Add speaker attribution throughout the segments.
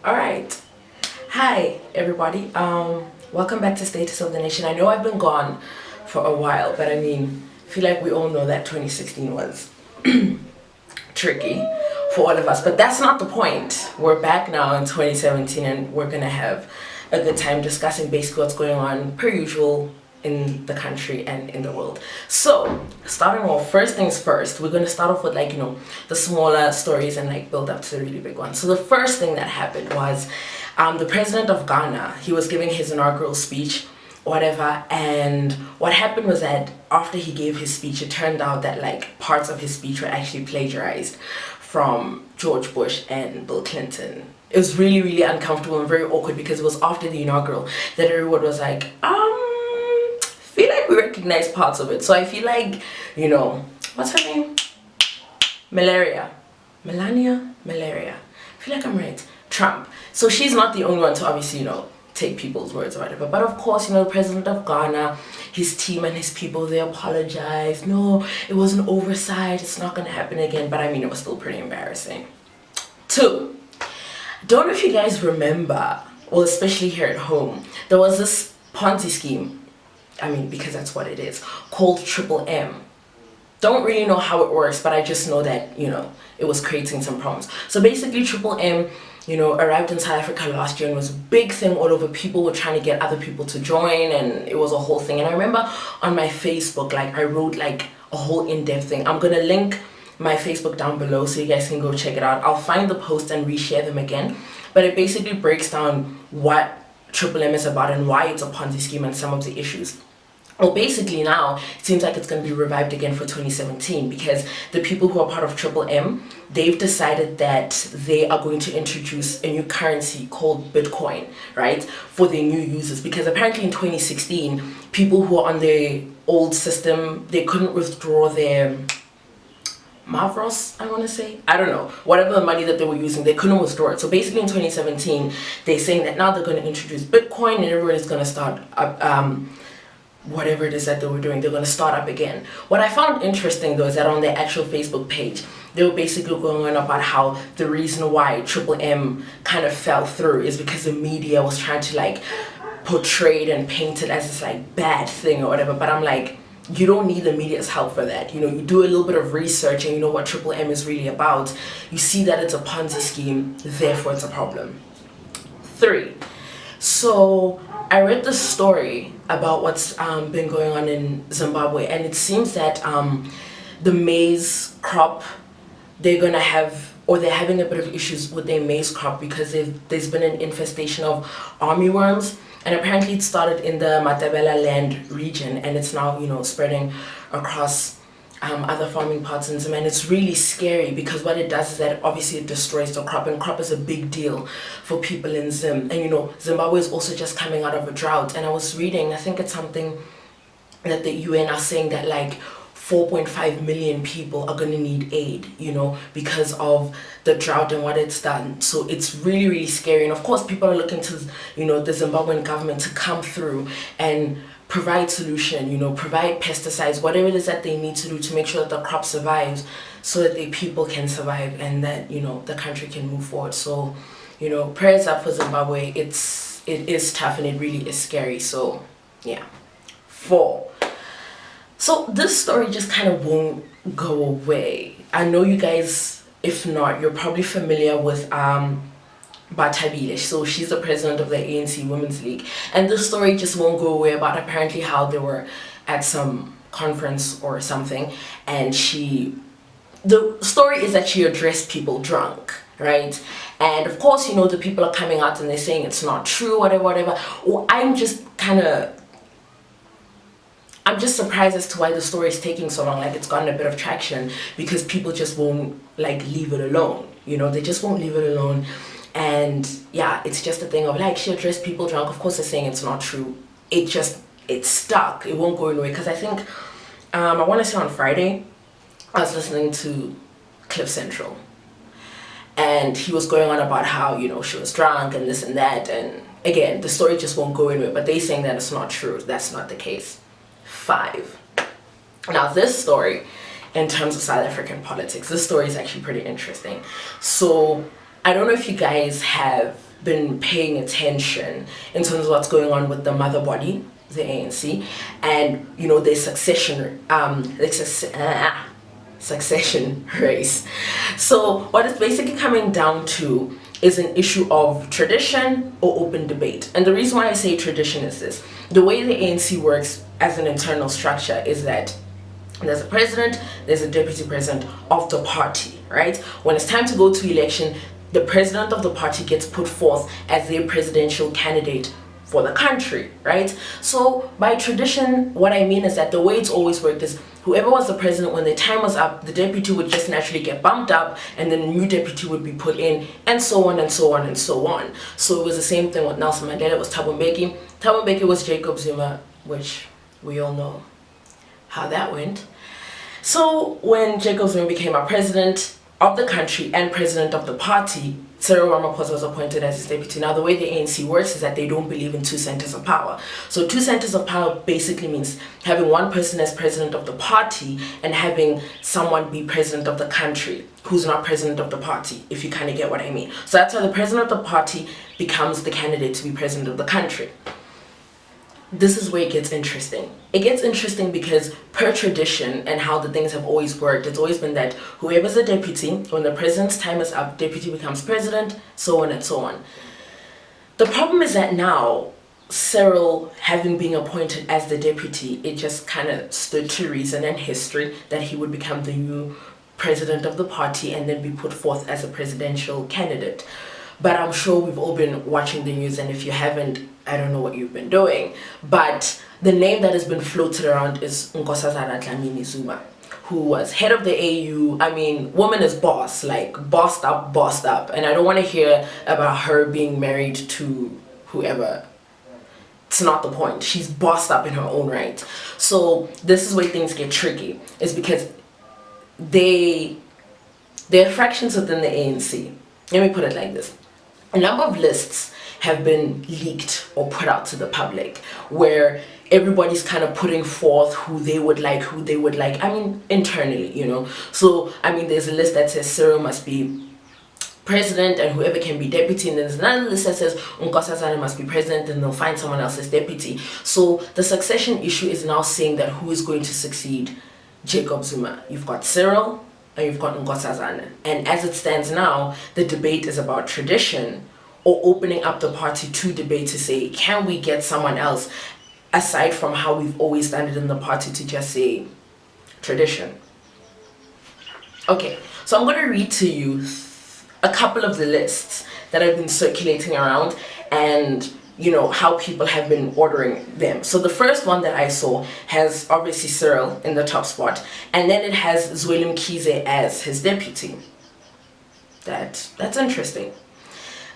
Speaker 1: All right. Hi, everybody. Welcome back to Status of the Nation. I know I've been gone for a while, but I mean, I feel like we all know that 2016 was tricky for all of us. But that's not the point. We're back now in 2017, and we're gonna have a good time discussing basically what's going on, per usual, in the country and in the world. So, starting off, first things first, we're gonna start off with the smaller stories and build up to the really big ones. So the first thing that happened was the president of Ghana. He was giving his inaugural speech, whatever, and what happened was that after he gave his speech, it turned out that parts of his speech were actually plagiarized from George Bush and Bill Clinton. It was really, really uncomfortable and very awkward because it was after the inaugural that everyone was like, feel like we recognize parts of it. So I feel like, what's her name? Malaria. I feel like I'm right. Trump. So she's not the only one to obviously, take people's words or whatever. But of course, the president of Ghana, his team and his people, they apologized. No, it was an oversight. It's not going to happen again. But I mean, it was still pretty embarrassing. Two, don't know if you guys remember, well, especially here at home, there was this Ponzi scheme. I mean, because that's what it is, called Triple M. Don't really know how it works, but I just know that, it was creating some problems. So basically, Triple M, arrived in South Africa last year and was a big thing all over. People were trying to get other people to join, and it was a whole thing. And I remember on my Facebook, I wrote a whole in-depth thing. I'm gonna link my Facebook down below so you guys can go check it out. I'll find the post and reshare them again. But it basically breaks down what Triple M is about and why it's a Ponzi scheme and some of the issues. Well, basically now, it seems like it's going to be revived again for 2017 because the people who are part of Triple M, they've decided that they are going to introduce a new currency called Bitcoin, right, for their new users. Because apparently in 2016, people who are on the old system, they couldn't withdraw their Mavros, I want to say. I don't know. Whatever the money that they were using, they couldn't withdraw it. So basically in 2017, they're saying that now they're going to introduce Bitcoin and everyone is going to start whatever it is that they were doing, they're going to start up again. What I found interesting though is that on their actual Facebook page, they were basically going on about how the reason why Triple M kind of fell through is because the media was trying to portray it and paint it as this bad thing or whatever. But I'm like, you don't need the media's help for that. You do a little bit of research and you know what Triple M is really about. You see that it's a Ponzi scheme, therefore it's a problem. 3. So I read this story about what's been going on in Zimbabwe, and it seems that the maize crop, they're having a bit of issues with their maize crop because there's been an infestation of armyworms, and apparently it started in the Matabele land region, and it's now spreading across other farming parts in Zim, and it's really scary because what it does is that obviously it destroys the crop, and crop is a big deal for people in Zim. And Zimbabwe is also just coming out of a drought, and I was reading, I think it's something that the UN are saying that 4.5 million people are going to need aid, because of the drought and what it's done. So it's really, really scary. And of course, people are looking to, the Zimbabwean government to come through and provide solution, provide pesticides, whatever it is that they need to do to make sure that the crop survives so that the people can survive and that, the country can move forward. So, prayers up for Zimbabwe. It is tough and it really is scary. So, yeah. 4. So this story just kind of won't go away. I know you guys, if not, you're probably familiar with Bathabile. So she's the president of the ANC Women's League, and this story just won't go away about apparently how they were at some conference or something, and the story is that she addressed people drunk, right? And of course, the people are coming out and they're saying it's not true, whatever. Well, I'm just surprised as to why the story is taking so long. It's gotten a bit of traction because people just won't leave it alone. They just won't leave it alone. And yeah, it's just a thing of she addressed people drunk. Of course, they're saying it's not true. It's stuck. It won't go anywhere. Because I think, I want to say on Friday, I was listening to Cliff Central. And he was going on about how, she was drunk and this and that. And again, the story just won't go anywhere. But they're saying that it's not true. That's not the case. 5. Now, this story, in terms of South African politics, this story is actually pretty interesting. So I don't know if you guys have been paying attention in terms of what's going on with the mother body, the ANC, and their succession race. So what it's basically coming down to is an issue of tradition or open debate. And the reason why I say tradition is this: the way the ANC works as an internal structure is that there's a president, there's a deputy president of the party, right? When it's time to go to election, the president of the party gets put forth as their presidential candidate for the country, right? So by tradition, what I mean is that the way it's always worked is whoever was the president, when the time was up, the deputy would just naturally get bumped up, and then a new deputy would be put in, and so on and so on and so on. So it was the same thing with Nelson Mandela. It was Thabo Mbeki. Thabo Mbeki was Jacob Zuma, which we all know how that went. So when Jacob Zuma became our president of the country and president of the party, Cyril Ramaphosa was appointed as his deputy. Now, the way the ANC works is that they don't believe in two centers of power. So two centers of power basically means having one person as president of the party and having someone be president of the country who's not president of the party, if you kind of get what I mean. So that's how the president of the party becomes the candidate to be president of the country. This is where it gets interesting. It gets interesting because per tradition and how the things have always worked, it's always been that whoever's the deputy, when the president's time is up, deputy becomes president, so on and so on. The problem is that now, Cyril having been appointed as the deputy, it just kind of stood to reason and history that he would become the new president of the party and then be put forth as a presidential candidate. But I'm sure we've all been watching the news, and if you haven't, I don't know what you've been doing. But the name that has been floated around is Nkosazana Dlamini Zuma, who was head of the AU. I mean, woman is boss, like bossed up. And I don't want to hear about her being married to whoever. It's not the point. She's bossed up in her own right. So this is where things get tricky. It's because there are fractions within the ANC. Let me put it like this. A number of lists have been leaked or put out to the public where everybody's kind of putting forth who they would like, I mean, internally, So, I mean, there's a list that says Cyril must be president and whoever can be deputy, and there's another list that says Nkosazana must be president and they'll find someone else as deputy. So the succession issue is now saying that who is going to succeed Jacob Zuma. You've got Cyril and you've got Nkosazana. And as it stands now, the debate is about tradition or opening up the party to debate to say, can we get someone else aside from how we've always done it in the party to just say tradition? Okay, so I'm going to read to you a couple of the lists that have been circulating around and how people have been ordering them. So the first one that I saw has obviously Cyril in the top spot, and then it has Zweli Mkhize as his deputy. That's interesting.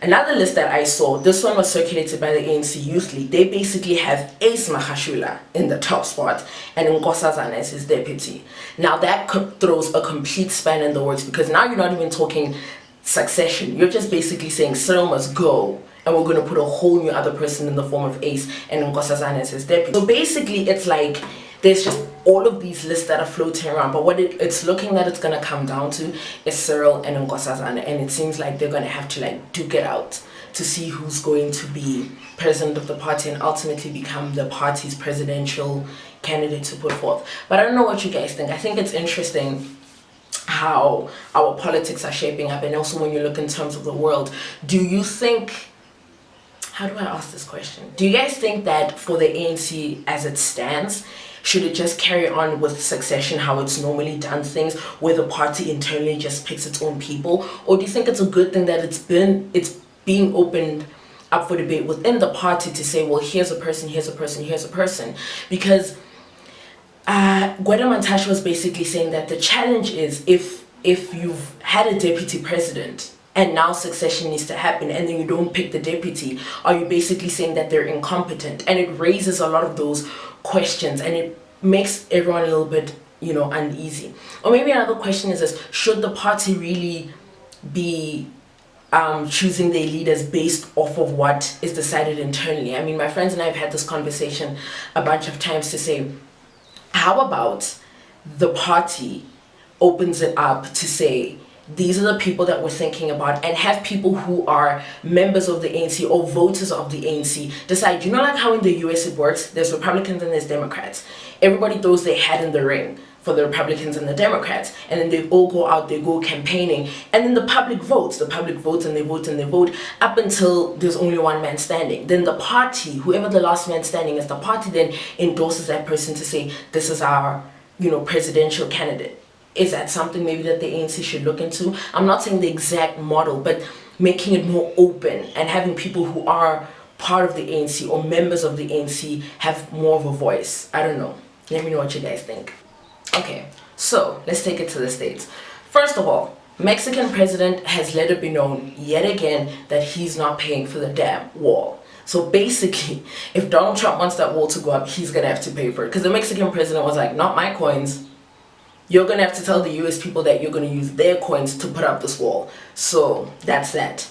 Speaker 1: Another list that I saw, this one was circulated by the ANC Youth League. They basically have Ace Mahashula in the top spot and Nkosazana as his deputy. Now that throws a complete span in the works, because now you're not even talking succession. You're just basically saying Cyril must go, and we're going to put a whole new other person in the form of Ace and Nkosazana as his deputy. So basically it's like there's just all of these lists that are floating around, but what it's looking that it's going to come down to is Cyril and Nkosazana, and it seems like they're going to have to duke it out to see who's going to be president of the party and ultimately become the party's presidential candidate to put forth. But I don't know what you guys think. I think it's interesting how our politics are shaping up, and also when you look in terms of the world. Do you think, how do I ask this question? Do you guys think that for the ANC as it stands, should it just carry on with succession, how it's normally done things, where the party internally just picks its own people? Or do you think it's a good thing that it's being opened up for debate within the party to say, well, here's a person, here's a person, here's a person? Because Gwede Mantashe was basically saying that the challenge is if you've had a deputy president and now succession needs to happen and then you don't pick the deputy, are you basically saying that they're incompetent? And it raises a lot of those questions, and it makes everyone a little bit uneasy. Or maybe another question is this: should the party really be choosing their leaders based off of what is decided internally? I mean, my friends and I have had this conversation a bunch of times to say, how about the party opens it up to say, these are the people that we're thinking about, and have people who are members of the ANC or voters of the ANC decide, like how in the US it works, there's Republicans and there's Democrats. Everybody throws their hat in the ring for the Republicans and the Democrats, and then they all go out, they go campaigning, and then the public votes and they vote and they vote up until there's only one man standing. Then the party, whoever the last man standing is, the party then endorses that person to say, this is our, presidential candidate. Is that something maybe that the ANC should look into? I'm not saying the exact model, but making it more open and having people who are part of the ANC or members of the ANC have more of a voice. I don't know. Let me know what you guys think. Okay, so let's take it to the States. First of all, Mexican president has let it be known yet again that he's not paying for the damn wall. So basically, if Donald Trump wants that wall to go up, he's gonna have to pay for it. Because the Mexican president was like, not my coins. You're gonna have to tell the US people that you're gonna use their coins to put up this wall. So that's that.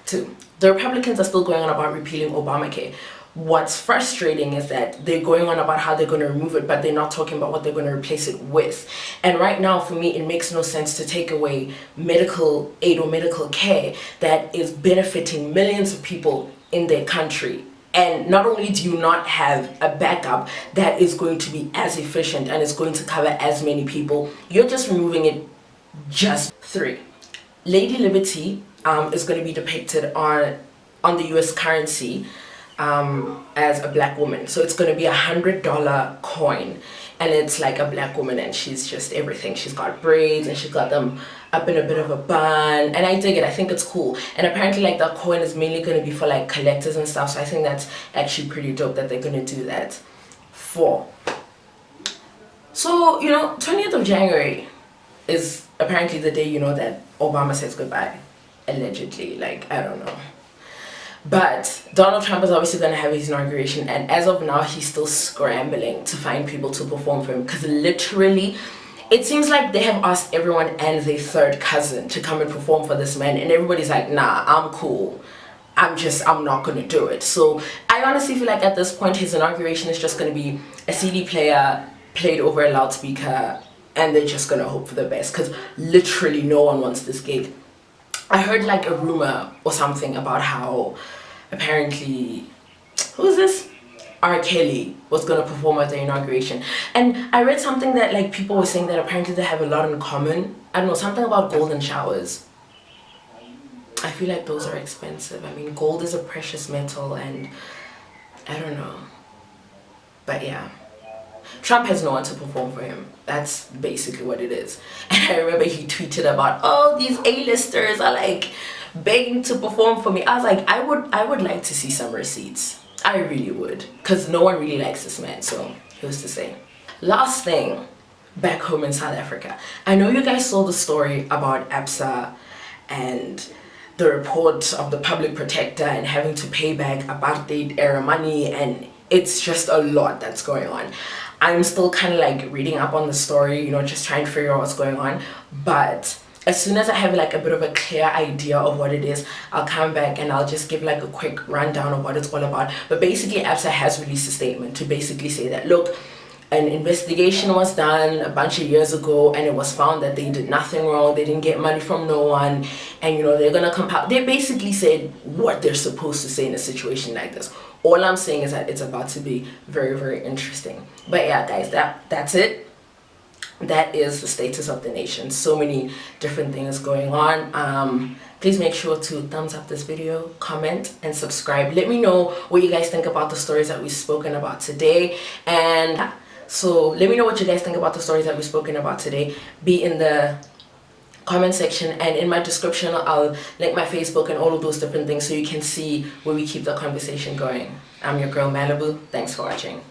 Speaker 1: 2. The Republicans are still going on about repealing Obamacare. What's frustrating is that they're going on about how they're going to remove it, but they're not talking about what they're going to replace it with. And right now, for me, it makes no sense to take away medical aid or medical care that is benefiting millions of people in their country. And not only do you not have a backup that is going to be as efficient and is going to cover as many people, you're just removing it. Just 3. Lady Liberty is going to be depicted on the US currency as a black woman. So it's going to be $100 coin, and it's like a black woman, and she's just everything. She's got braids and she's got them up in a bit of a bun, and I dig it. I think it's cool. And apparently like that coin is mainly going to be for like collectors and stuff, so I think that's actually pretty dope that they're going to do that. 4. So 20th of January is apparently the day that Obama says goodbye, allegedly. Like, I don't know. But Donald Trump is obviously going to have his inauguration, and as of now, he's still scrambling to find people to perform for him, because literally, it seems like they have asked everyone and their third cousin to come and perform for this man, and everybody's like, nah, I'm cool. I'm not going to do it. So I honestly feel like at this point, his inauguration is just going to be a CD player played over a loudspeaker, and they're just going to hope for the best, because literally no one wants this gig. I heard like a rumor or something about how apparently, who's this? R. Kelly was going to perform at the inauguration. And I read something that like people were saying that apparently they have a lot in common. I don't know, something about golden showers. I feel like those are expensive. I mean, gold is a precious metal, and I don't know. But yeah. Trump has no one to perform for him. That's basically what it is. And I remember he tweeted about, oh, these A-listers are like begging to perform for me. I was like, I would like to see some receipts. I really would, because no one really likes this man, so who's to say. Last thing, back home in South Africa. I know you guys saw the story about ABSA and the report of the public protector and having to pay back apartheid era money, and it's just a lot that's going on. I'm still kind of like reading up on the story, just trying to figure out what's going on. But as soon as I have like a bit of a clear idea of what it is, I'll come back and I'll just give like a quick rundown of what it's all about. But basically, ABSA has released a statement to basically say that, look, an investigation was done a bunch of years ago, and it was found that they did nothing wrong, they didn't get money from no one, and they're gonna compile. They basically said what they're supposed to say in a situation like this. All I'm saying is that it's about to be very, very interesting. But yeah, guys, that's it. That is the status of the nation. So many different things going on. Please make sure to thumbs up this video, comment, and subscribe. Let me know what you guys think about the stories that we've spoken about today. And so let me know what you guys think about the stories that we've spoken about today. Be in the comment section, and in my description I'll link my Facebook and all of those different things so you can see where we keep the conversation going. I'm your girl Malibu. Thanks for watching.